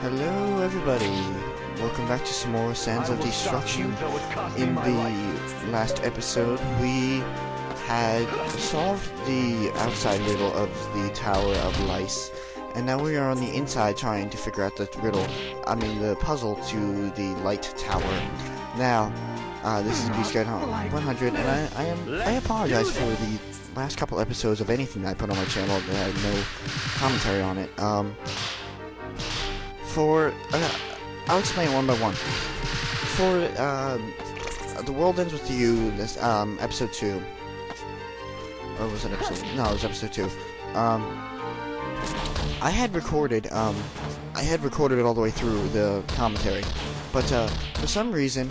Hello everybody, welcome back to some more Sands of Destruction. In the last episode we had solved the outside riddle of the Tower of Lice, and now we are on the inside trying to figure out the the puzzle to the Light Tower. Now, this is BScared 100, and I apologize for the last couple episodes of anything I put on my channel that had no commentary on it. I'll explain it one by one. For The World Ends With You, this episode 2, or was it episode? No, it was episode 2. I had recorded it all the way through the commentary, but for some reason,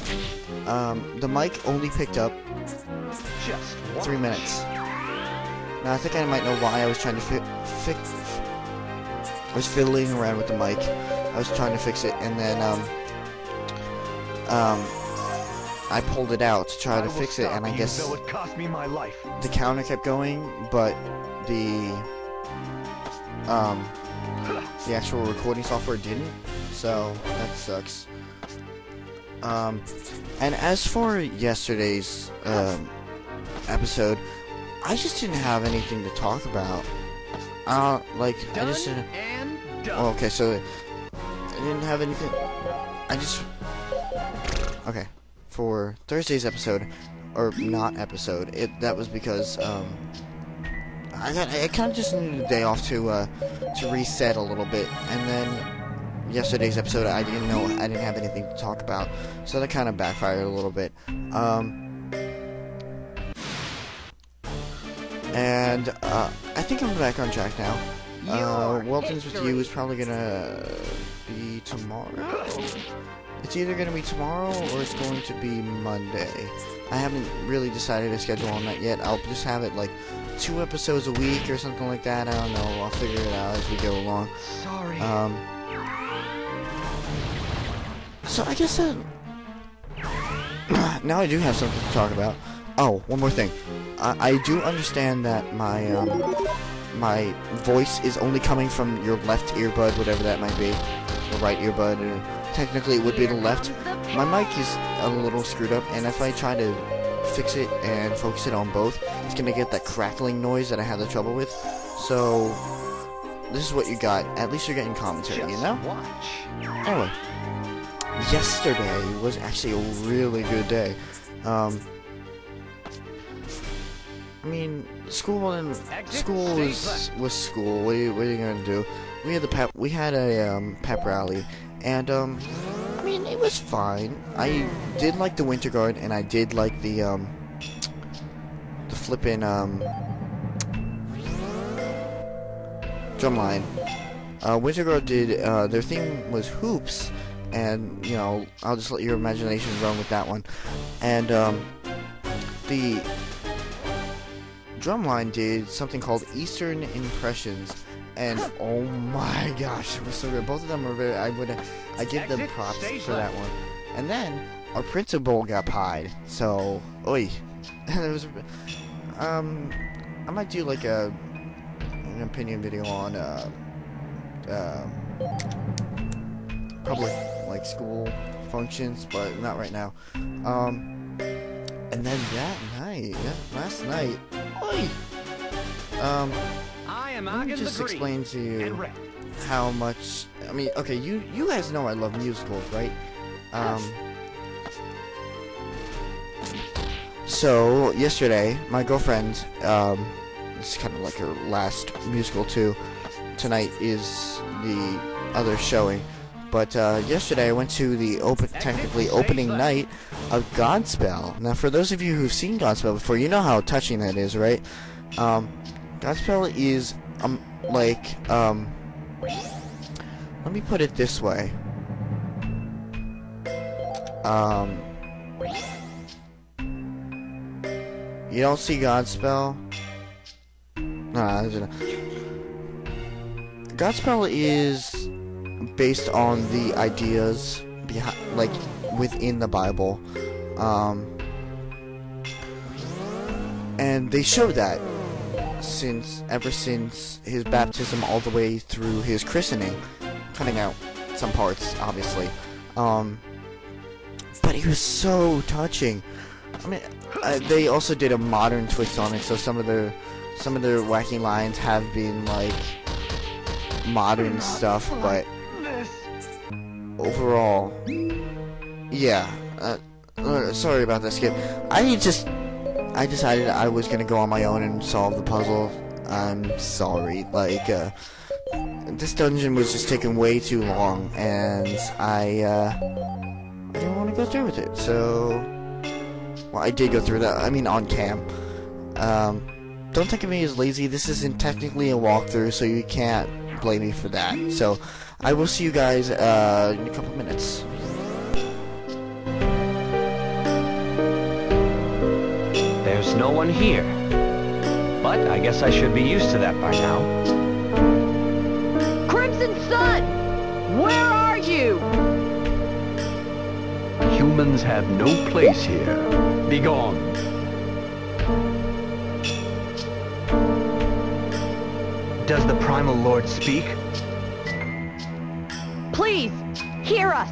the mic only picked up 3 minutes. Now I think I might know why. I was trying to I was fiddling around with the mic. I was trying to fix it, and then I pulled it out to try to fix it, and I guess the counter kept going, but the actual recording software didn't, so that sucks. And as for yesterday's episode, I just didn't have anything to talk about. I just didn't. Oh, okay, so I didn't have anything. Okay, for Thursday's episode, or not episode, that was because I kind of just needed a day off to reset a little bit, and then yesterday's episode I didn't have anything to talk about, so that kind of backfired a little bit. And I think I'm back on track now. World Ends With You is probably gonna be tomorrow. It's either gonna be tomorrow or it's going to be Monday. I haven't really decided a schedule on that yet. I'll just have it like 2 episodes a week or something like that. I don't know. I'll figure it out as we go along. Sorry. So I guess now I do have something to talk about. Oh, one more thing. I do understand that my voice is only coming from your left earbud, whatever that might be, the right earbud, or technically it would be the left. My mic is a little screwed up, and if I try to fix it and focus it on both, it's gonna get that crackling noise that I have the trouble with. So this is what you got. At least you're getting commentary, you know? Anyway, yesterday was actually a really good day. I mean, school was school. What are you gonna do? We had a pep rally, and I mean, it was fine. I did like the Winter Guard, and I did like the flippin' drumline. Winter Guard did their theme was hoops, and you know, I'll just let your imagination run with that one. And the drumline did something called Eastern Impressions, and oh my gosh, it was so good. Both of them were very. I give them props for that one. And then our principal got pied, so oi. And it was I might do like an opinion video on public like school functions, but not right now. And then last night, let me just explain to you how much. I mean, okay, you guys know I love musicals, right? So yesterday, my girlfriend, this is kind of like her last musical too. Tonight is the other showing. But yesterday I went to the technically opening night of Godspell. Now, for those of you who've seen Godspell before, you know how touching that is, right? Godspell is let me put it this way. You don't see Godspell? Nah, Godspell is based on the ideas behind, like, within the Bible, and they show that ever since his baptism all the way through his christening, cutting out some parts, obviously. But it was so touching. I mean, they also did a modern twist on it, so some of their wacky lines have been like modern stuff, but overall, yeah. Sorry about that, Skip. I decided I was gonna go on my own and solve the puzzle. I'm sorry. Like, this dungeon was just taking way too long, and I didn't want to go through with it. So, well, I did go through that. I mean, on cam. Don't think of me as lazy. This isn't technically a walkthrough, so you can't blame me for that. So, I will see you guys in a couple minutes. There's no one here, but I guess I should be used to that by now. Crimson Sun! Where are you? Humans have no place here. Begone. Does the Primal Lord speak? Please, hear us.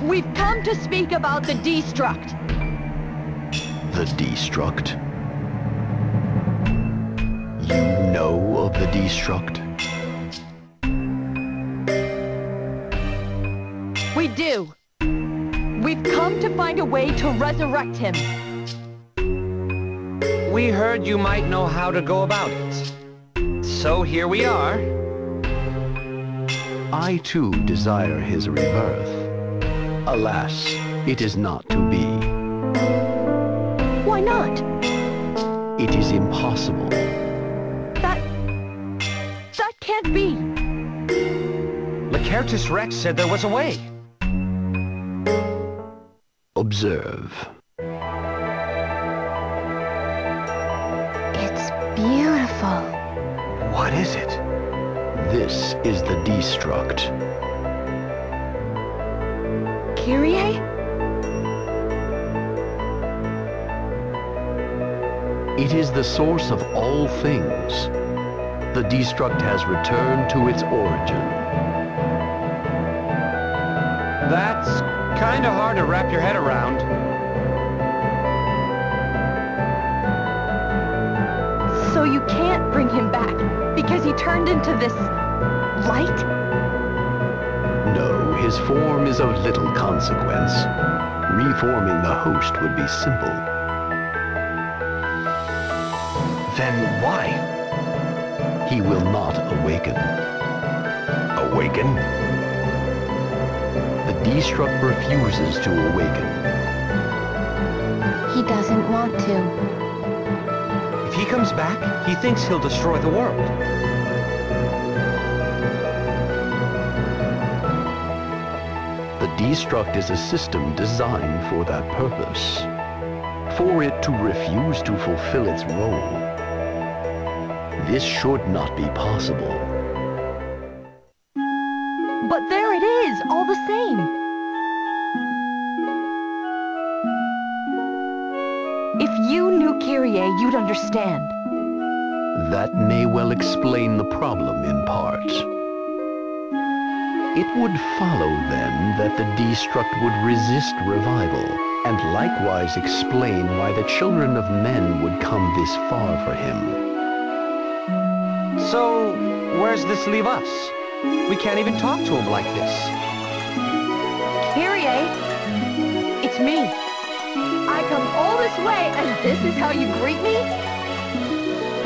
We've come to speak about the Destruct. The Destruct? You know of the Destruct? We do. We've come to find a way to resurrect him. We heard you might know how to go about it. So here we are. I too desire his rebirth. Alas, it is not to be. Why not? It is impossible. That can't be. Lacertus Rex said there was a way. Observe. It's beautiful. What is it? This is the Destruct. Kyrie? It is the source of all things. The Destruct has returned to its origin. That's kinda hard to wrap your head around. So you can't bring him back because he turned into this light? No, his form is of little consequence. Reforming the host would be simple. Then why? He will not awaken. Awaken? The Destruct refuses to awaken. He doesn't want to. If he comes back, he thinks he'll destroy the world. The Destruct is a system designed for that purpose. For it to refuse to fulfill its role. This should not be possible. But there it is, all the same. If you knew Kyrie, you'd understand. That may well explain the problem in part. It would follow then that the Destruct would resist revival, and likewise explain why the children of men would come this far for him. So, where's this leave us? We can't even talk to him like this. Kyrie, it's me. I come all this way and this is how you greet me?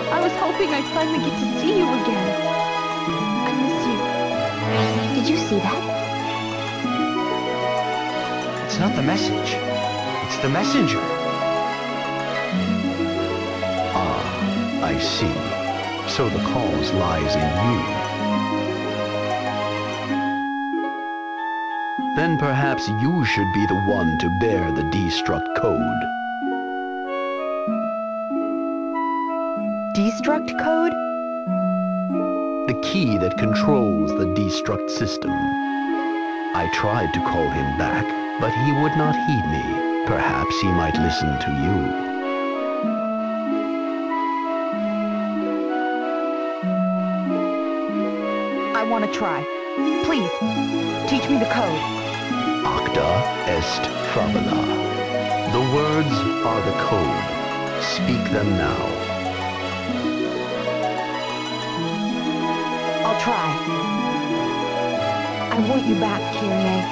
I was hoping I'd finally get to see you again. I miss you. Did you see that? It's not the message. It's the messenger. Ah, I see. So the cause lies in you. Then perhaps you should be the one to bear the Destruct code. Destruct code? The key that controls the Destruct system. I tried to call him back, but he would not heed me. Perhaps he might listen to you. I want to try. Please Please, teach me the code. Acta est fabula. The words are the code. Speak them now. I'll try. I want you back, Kyrie.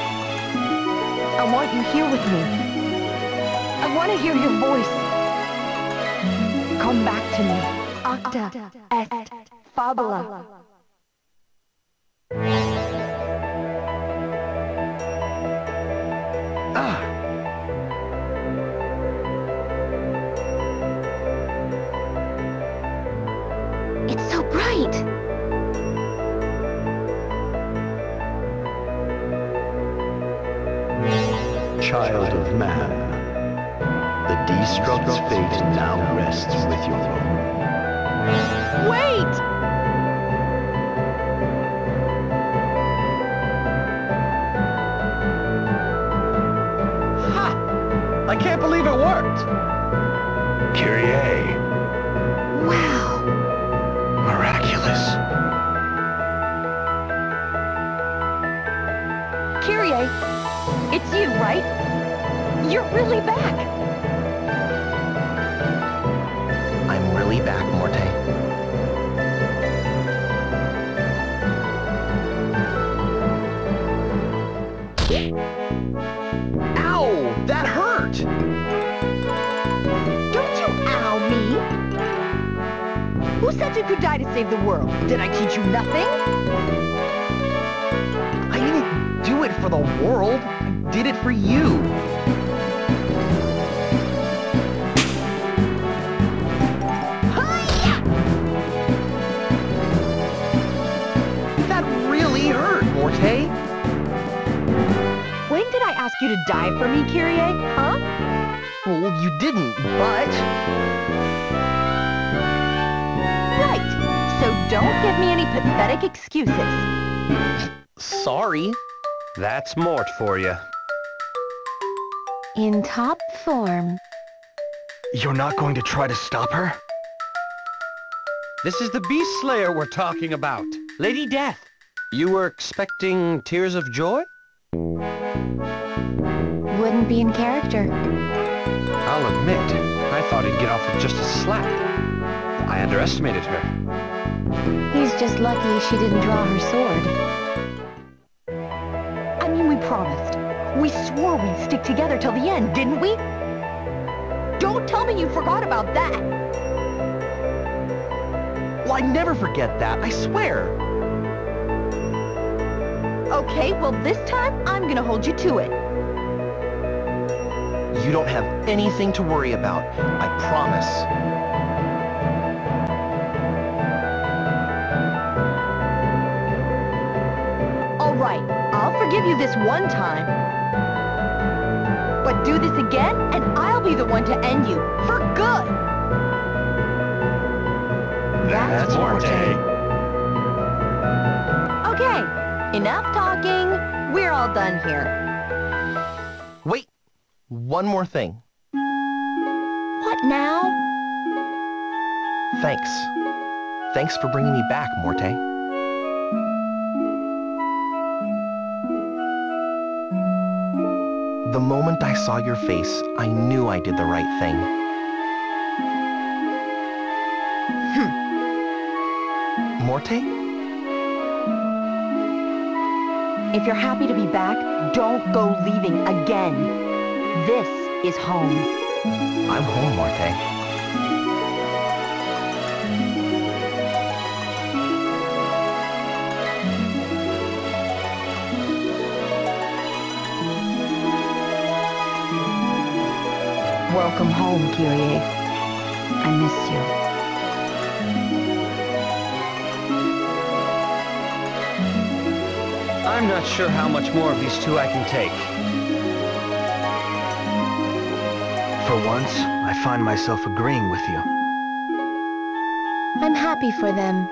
I want you here with me. I want to hear your voice. Come back to me. Acta est fabula. It's so bright. Child of man, the Destruct's fate now rests with your own. Wait! Ha! I can't believe it worked! Kyrie, Wow. miraculous. Kyrie, it's you, right? You're really back. I'm really back, Morte. Ow! That hurt! Don't you ow me! Who said you could die to save the world? Did I teach you nothing? I didn't do it for the world. I did it for you. That really hurt, Morte. When did I ask you to die for me, Kyrie? Huh? Well, you didn't, but... Right. So don't give me any pathetic excuses. Sorry. That's Morte for you. In top form. You're not going to try to stop her? This is the Beast Slayer we're talking about. Lady Death. You were expecting tears of joy? Wouldn't be in character. I'll admit, I thought he'd get off with just a slap. I underestimated her. He's just lucky she didn't draw her sword. I mean, we promised. We swore we'd stick together till the end, didn't we? Don't tell me you forgot about that! Well, I never forget that, I swear. Okay, well this time, I'm gonna hold you to it. You don't have anything to worry about, I promise. All right, I'll forgive you this one time. But do this again, and I'll be the one to end you, for good! That's Morte. Okay, enough talking. We're all done here. Wait, one more thing. What now? Thanks. Thanks for bringing me back, Morte. The moment I saw your face, I knew I did the right thing. Morte? If you're happy to be back, don't go leaving again. This is home. I'm home, Morte. Welcome home, Kyrie. I miss you. I'm not sure how much more of these two I can take. For once, I find myself agreeing with you. I'm happy for them.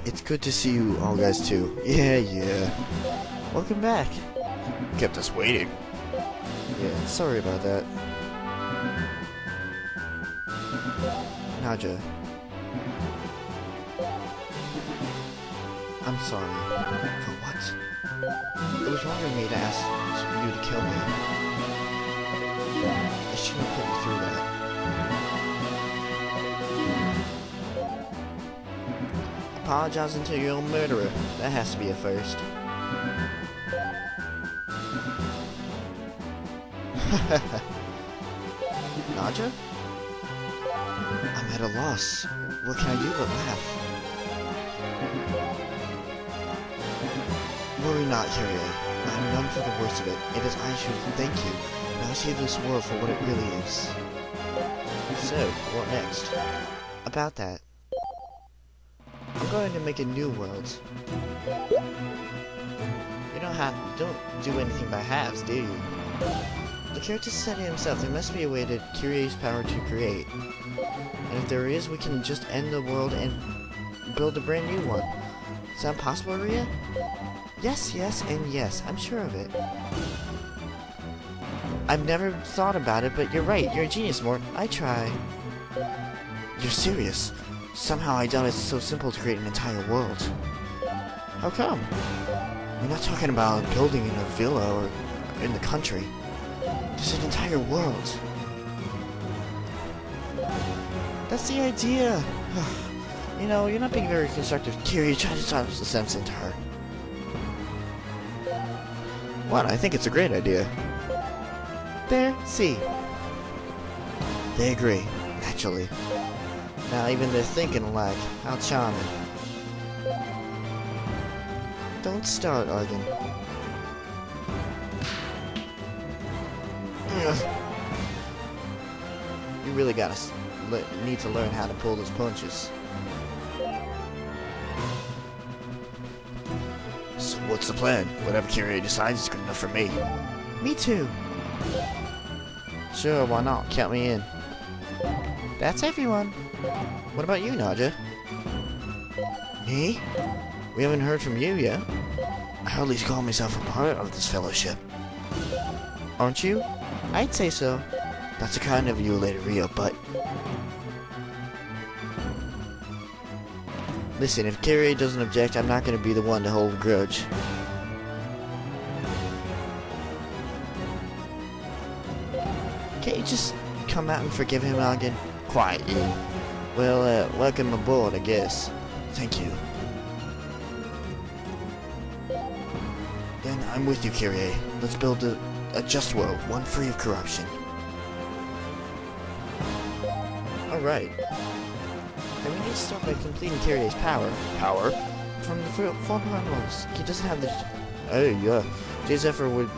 It's good to see you all guys too. Yeah. Welcome back. Kept us waiting. Yeah, sorry about that. Naja. I'm sorry. For what? It was wrong of me to ask you to kill me. I shouldn't have put you through that. Apologizing to your own murderer. That has to be a first. Naja? I'm at a loss. What can I do but laugh? Worry not, Kyrie. I'm none for the worst of it. It is I should thank you. Now see this world for what it really is. So, what next? About that. I'm going to make a new world. You don't do anything by halves, do you? The character said it himself, there must be a way to Kyrie's power to create. And if there is, we can just end the world and build a brand new one. Is that possible, Ria? Yes, yes, and yes, I'm sure of it. I've never thought about it, but you're right, you're a genius, Morte. I try. You're serious? Somehow I doubt it's so simple to create an entire world. How come? We're not talking about building in a villa or in the country. There's an entire world. That's the idea. You know, you're not being very constructive. Kyrie, try to talk some sense into her. What? I think it's a great idea. There, see. They agree, naturally. Now even they're thinking alike. How charming. Don't start, Argon. You really gotta need to learn how to pull those punches. So what's the plan? Whatever Kyrie decides is good enough for me. Me too. Sure, why not? Count me in. That's everyone. What about you, Naja? Me? We haven't heard from you yet. I hardly call myself a part of this fellowship. Aren't you? I'd say so. That's the kind of you, Lady Rio, but... Listen, if Kyrie doesn't object, I'm not going to be the one to hold a grudge. Can't you just come out and forgive him, Argon? Quiet, you. Well, welcome aboard, I guess. Thank you. Then I'm with you, Kyrie. Let's build a just world, one free of corruption. Alright. Then we need to start by completing Kyrie's power. Power? From the four portals. He doesn't have the... Oh, yeah. J-Zephyr would...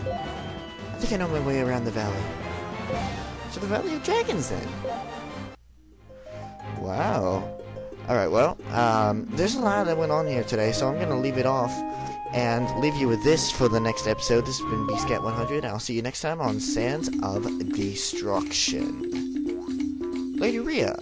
I think I know my way around the valley. So the Valley of Dragons, then. Wow. Alright, well, there's a lot that went on here today, so I'm gonna leave it off and leave you with this for the next episode. This has been Beastcat 100. I'll see you next time on Sands of Destruction. Lady Ria.